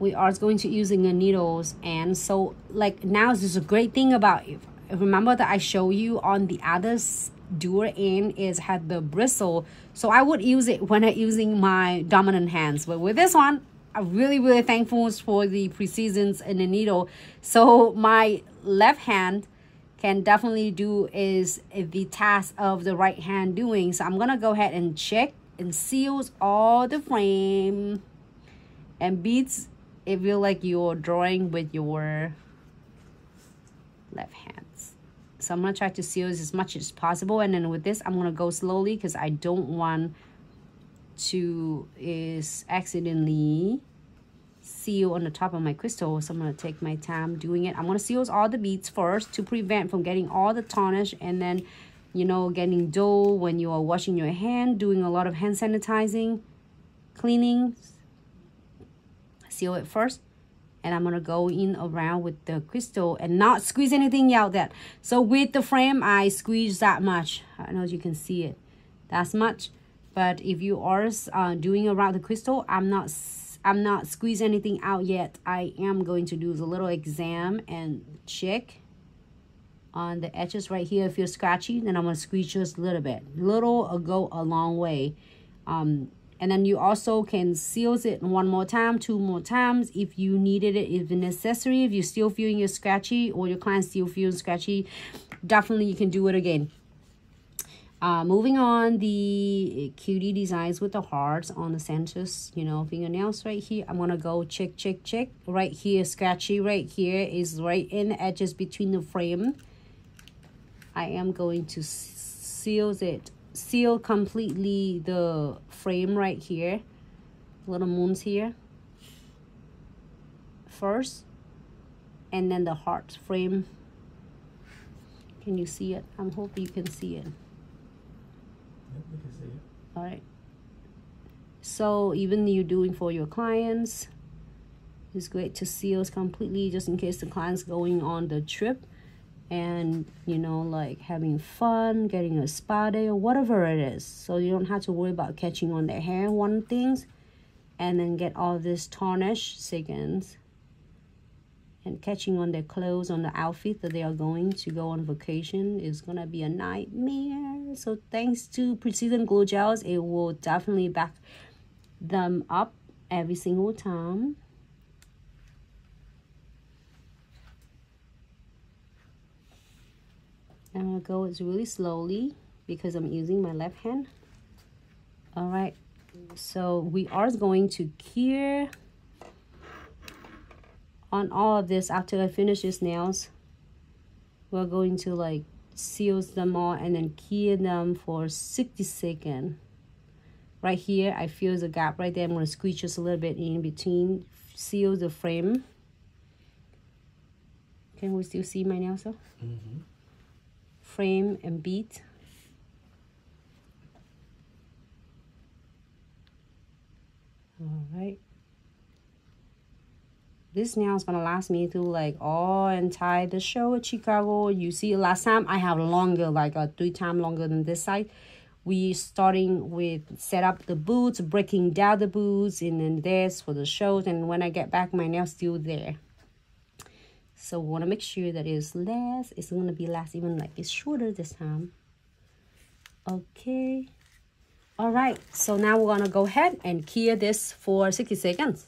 we are going to using the needles. And so like now this is a great thing about it. Remember that I show you on the other doer end is had the bristle, so I would use it when I'm using my dominant hands. But with this one, I'm really thankful for the precision in the needle, so my left hand can definitely do is the task of the right hand doing. So I'm gonna go ahead and check and seals all the frame and beads. It feel like you're drawing with your left hands. So I'm gonna try to seal as much as possible, and then with this I'm gonna go slowly because I don't want to accidentally seal on the top of my crystal. So I'm gonna take my time doing it. I'm gonna seal all the beads first to prevent from getting all the tarnish, and then you know, getting dough when you are washing your hand, doing a lot of hand sanitizing, cleaning. Seal it first, and I'm gonna go in around with the crystal and not squeeze anything out that. So with the frame, I squeeze that much. I don't know if you can see it, that's much. But if you are doing around the crystal, I'm not squeeze anything out yet. I am going to do a little exam and check on the edges right here. If you're scratchy, then I'm gonna squeeze just a little bit. Little will go a long way. And then you also can seal it one more time, 2 more times if you needed it, if necessary. If you're still feeling you're scratchy or your client still feels scratchy, definitely you can do it again. Moving on, the cutie designs with the hearts on the centers, you know, fingernails right here. I'm gonna go check right here. Scratchy right here is right in the edges between the frame. I am going to seal completely the frame right here, little moons here first, and then the heart frame. Can you see it? I'm hoping you can see it. Yep, we can see it. All right, so even you're doing for your clients, it's great to seal completely just in case the client's going on the trip and you know, like having fun, getting a spa day or whatever it is. So you don't have to worry about catching on their hair, one things, and then get all this tarnish seconds and catching on their clothes, on the outfit that they are going to go on vacation is gonna be a nightmare. So thanks to Precision Glue Gels, it will definitely back them up every single time. I'm gonna go really slowly because I'm using my left hand. All right, so we are going to cure on all of this. After I finish these nails, we're going to like seal them all and then cure them for 60 seconds. Right here, I feel the gap right there. I'm gonna squeeze just a little bit in between, seal the frame. Can we still see my nails though? Mm-hmm. Frame and bead. All right. This nail is gonna last me through like all entire the show at Chicago. You see, last time I have longer, like 3 times longer than this side. We starting with set up the boots, breaking down the boots, and then this for the shows. And when I get back, my nail's still there. So we want to make sure that it's less. It's going to be less, even like it's shorter this time. Okay. All right. So now we're going to go ahead and cure this for 60 seconds.